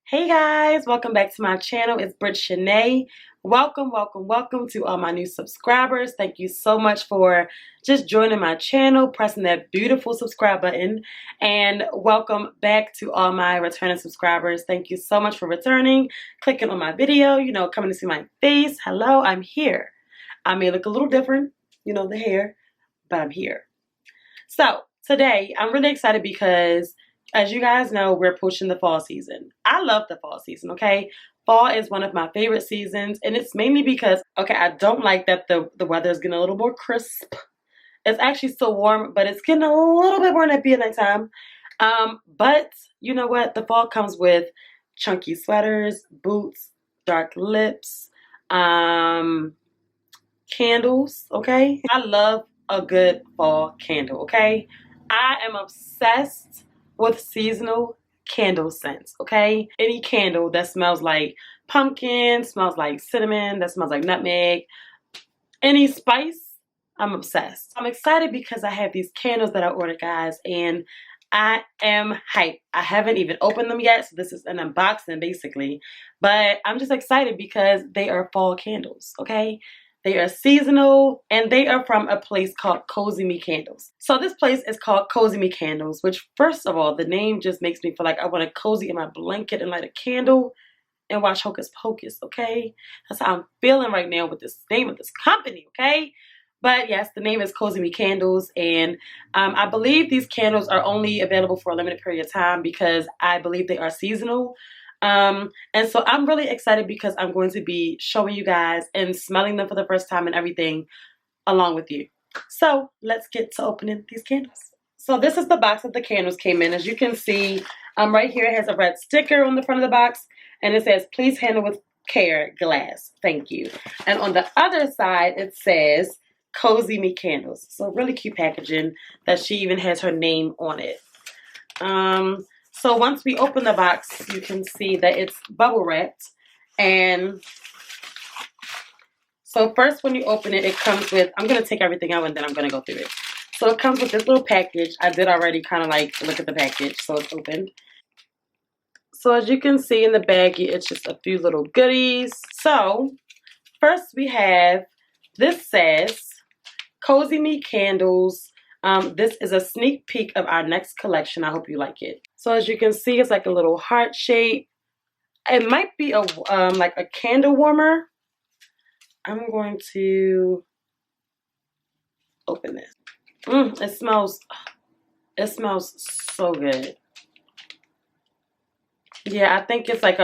Hey guys, welcome back to my channel. It's Brit Shanae. Welcome to all my new subscribers. Thank you so much for just joining my channel, pressing that beautiful subscribe button, and welcome back to all my returning subscribers. Thank you so much for returning, clicking on my video, coming to see my face. Hello, I'm here. I may look a little different, the hair, but I'm here. So today I'm really excited because, as you guys know, we're pushing the fall season. I love the fall season, okay? Fall is one of my favorite seasons, and it's mainly because, okay, I don't like that the weather is getting a little more crisp. It's actually still warm, but it's getting a little bit more nippy at nighttime. But you know what? The fall comes with chunky sweaters, boots, dark lips, candles, okay? I love a good fall candle, okay? I am obsessed with seasonal candle scents, okay? Any candle that smells like pumpkin, smells like cinnamon, that smells like nutmeg, any spice, I'm obsessed. I'm excited because I have these candles that I ordered, guys, and I am hyped. I haven't even opened them yet, so this is an unboxing basically, but I'm just excited because they are fall candles, okay? They are seasonal, and they are from a place called CozyMe Candles. So this place is called CozyMe Candles, which, first of all, the name just makes me feel like I want to cozy in my blanket and light a candle and watch Hocus Pocus, okay? That's how I'm feeling right now with this name of this company, okay? But yes, the name is CozyMe Candles, and I believe these candles are only available for a limited period of time because I believe they are seasonal. And so I'm really excited because I'm going to be showing you guys and smelling them for the first time and everything along with you. So let's get to opening these candles. So this is the box that the candles came in. As you can see, right here it has a red sticker on the front of the box, and it says, "Please handle with care, glass. Thank you." And on the other side, it says CozyMe Candles. So really cute packaging that she even has her name on it. So once we open the box, you can see that it's bubble wrapped. And so first when you open it, it comes with, I'm going to take everything out and then I'm going to go through it. So it comes with this little package. I did already kind of like look at the package, so it's opened. So as you can see in the baggie, it's just a few little goodies. So first we have, this says, CozyMe Candles. This is a sneak peek of our next collection. I hope you like it. So as you can see, it's like a little heart shape. It might be a like a candle warmer. I'm going to open this. It smells so good. Yeah, I think it's like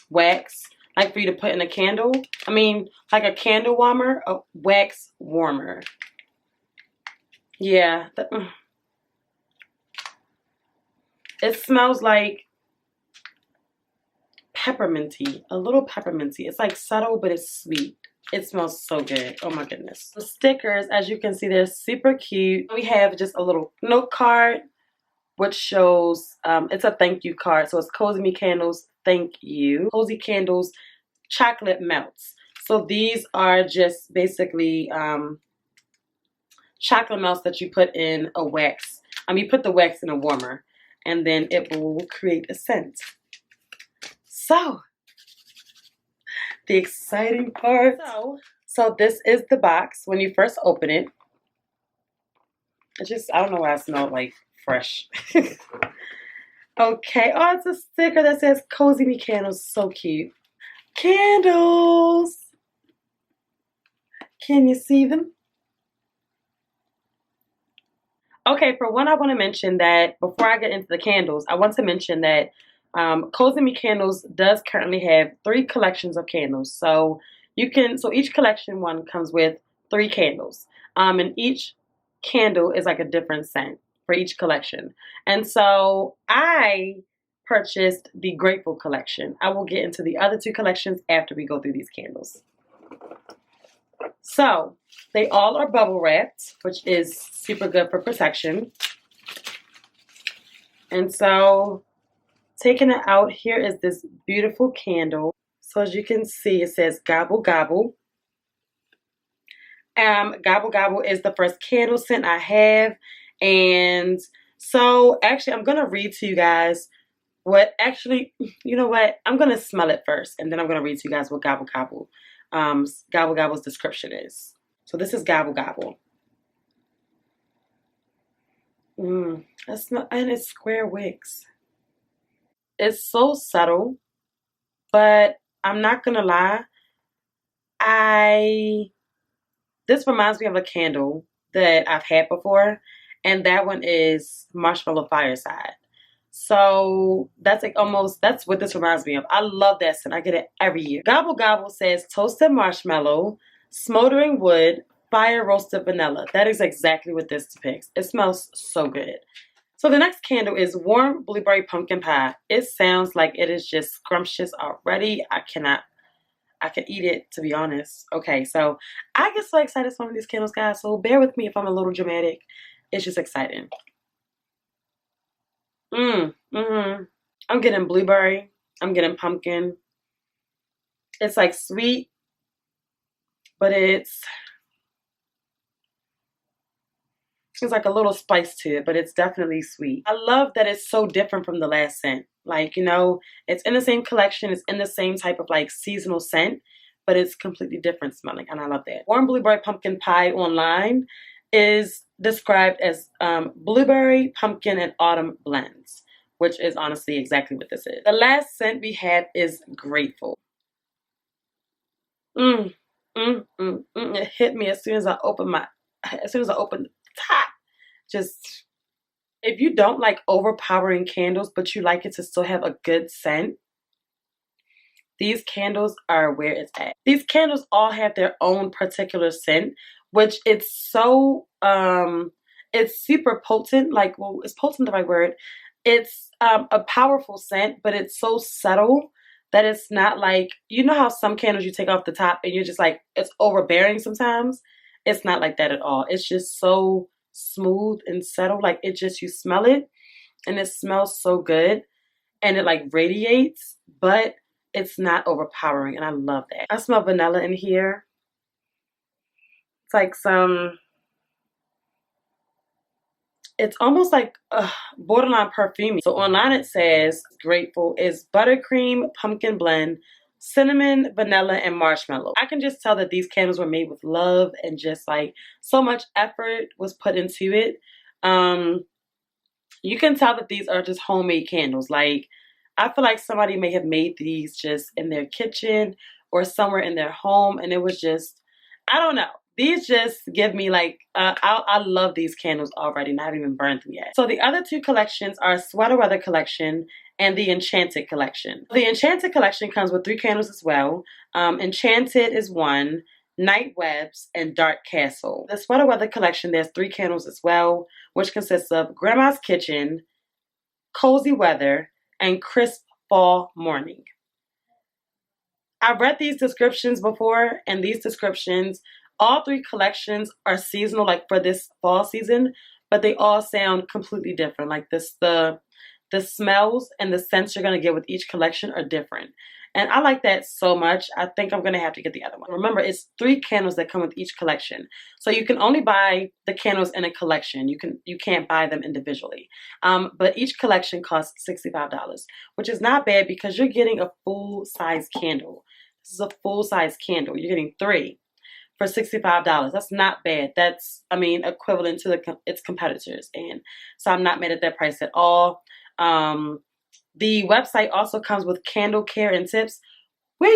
wax, like for you to put in a candle. I mean, like a candle warmer, a wax warmer. Yeah. It smells like pepperminty, a little pepperminty. It's like subtle, but it's sweet. It smells so good. Oh my goodness. The stickers, as you can see, they're super cute. We have just a little note card, which shows, it's a thank you card. So it's CozyMe Candles, thank you. Cozy Candles, chocolate melts. So these are just basically chocolate melts that you put in a wax. You put the wax in a warmer, and then it will create a scent. So, the exciting part. So this is the box when you first open it. I don't know why I smell like fresh. Okay, oh, it's a sticker that says CozyMe Candles. So cute. Candles! Can you see them? Okay, for one, I want to mention that before I get into the candles, I want to mention that CozyMe Candles does currently have 3 collections of candles. So each collection one comes with 3 candles. And each candle is like a different scent for each collection. And so I purchased the Grateful collection. I will get into the other 2 collections after we go through these candles. So they all are bubble wrapped, which is super good for protection. And so taking it out, here is this beautiful candle. So as you can see, it says gobble gobble. Gobble Gobble is the first candle scent I have. And so actually I'm going to read to you guys what actually, you know what? I'm going to smell it first and then I'm going to read to you guys what Gobble Gobble's description is. So this is Gobble Gobble. That's not, and it's square wicks. It's so subtle, but I'm not going to lie. This reminds me of a candle that I've had before, and that one is Marshmallow Fireside. So that's like that's what this reminds me of. I love that scent. I get it every year. Gobble Gobble says toasted marshmallow, smoldering wood, fire roasted vanilla. That is exactly what this depicts. It smells so good. So the next candle is warm blueberry pumpkin pie. It sounds like it is just scrumptious already. I could eat it, to be honest. Okay, so I get so excited to smell these candles, guys. So bear with me if I'm a little dramatic. It's just exciting. I'm getting blueberry. I'm getting pumpkin. It's like sweet, but it's like a little spice to it, but it's definitely sweet. I love that it's so different from the last scent. Like, you know, it's in the same collection. It's in the same type of like seasonal scent, but it's completely different smelling, and I love that. Warm blueberry pumpkin pie online is described as blueberry, pumpkin, and autumn blends, which is honestly exactly what this is. The last scent we have is grateful. It hit me as soon as I opened the top. Just, if you don't like overpowering candles, but you like it to still have a good scent, these candles are where it's at. These candles all have their own particular scent, which it's so, it's super potent. Like, well, is potent the right word? It's a powerful scent, but it's so subtle that it's not like, you know how some candles you take off the top and you're just like, it's overbearing sometimes? It's not like that at all. It's just so smooth and subtle. Like, it just, you smell it and it smells so good and it like radiates, but it's not overpowering, and I love that. I smell vanilla in here. It's like it's almost like borderline perfumey. So online it says grateful is buttercream, pumpkin blend, cinnamon, vanilla, and marshmallow. I can just tell that these candles were made with love and just like so much effort was put into it. You can tell that these are just homemade candles. Like, I feel like somebody may have made these just in their kitchen or somewhere in their home, and it was just, I don't know. These just give me like, I love these candles already, and I haven't even burned them yet. So the other two collections are Sweater Weather Collection and the Enchanted Collection. The Enchanted Collection comes with 3 candles as well. Enchanted is 1, Night Webs, and Dark Castle. The Sweater Weather Collection, there's 3 candles as well, which consists of Grandma's Kitchen, Cozy Weather, and Crisp Fall Morning. I've read these descriptions before, and these descriptions, all 3 collections are seasonal, like for this fall season, but they all sound completely different. Like this, the smells and the scents you're gonna get with each collection are different. And I like that so much. I think I'm gonna have to get the other one. Remember, it's 3 candles that come with each collection. So you can only buy the candles in a collection. You can't buy them individually. But each collection costs $65, which is not bad because you're getting a full-size candle. This is a full-size candle. You're getting 3 for $65. That's not bad. That's, I mean, equivalent to its competitors. And so I'm not mad at that price at all. The website also comes with candle care and tips. Where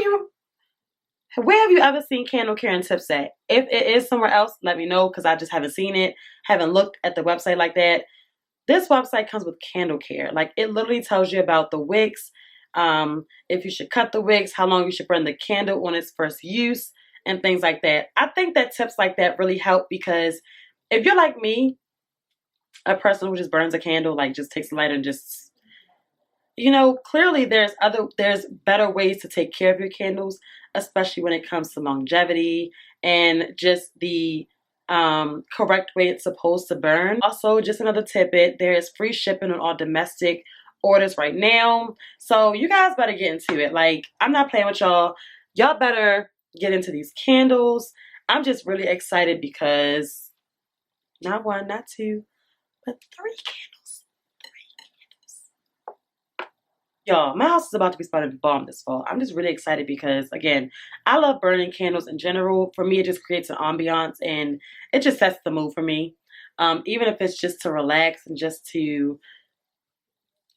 have you ever seen candle care and tips at? If it is somewhere else, let me know, because I just haven't seen it. Haven't looked at the website like that. This website comes with candle care. Like, it literally tells you about the wicks, if you should cut the wicks, how long you should burn the candle on its first use, and things like that. I think that tips like that really help, because if you're like me, a person who just burns a candle, like just takes a lighter and just, you know, clearly there's better ways to take care of your candles, especially when it comes to longevity and just the correct way it's supposed to burn. Also, just another tidbit, there is free shipping on all domestic orders right now. So you guys better get into it. Like, I'm not playing with y'all. Y'all better get into these candles. I'm just really excited because not one, not two, but 3 candles. 3 candles. Y'all, my house is about to be spotted bomb this fall. I'm just really excited because, again, I love burning candles in general. For me, it just creates an ambiance and it just sets the mood for me. Even if it's just to relax and just to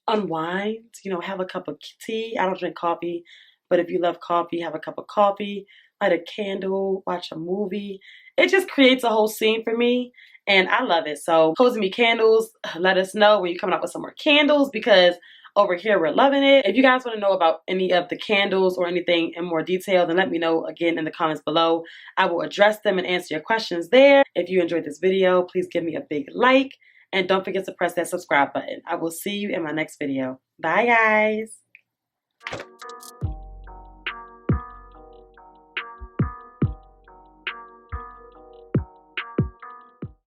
unwind, have a cup of tea. I don't drink coffee, but if you love coffee, have a cup of coffee, light a candle, watch a movie. It just creates a whole scene for me, and I love it. So, CozyMe Candles, let us know when you're coming up with some more candles because over here we're loving it. If you guys want to know about any of the candles or anything in more detail, then let me know again in the comments below. I will address them and answer your questions there. If you enjoyed this video, please give me a big like. And don't forget to press that subscribe button. I will see you in my next video. Bye, guys.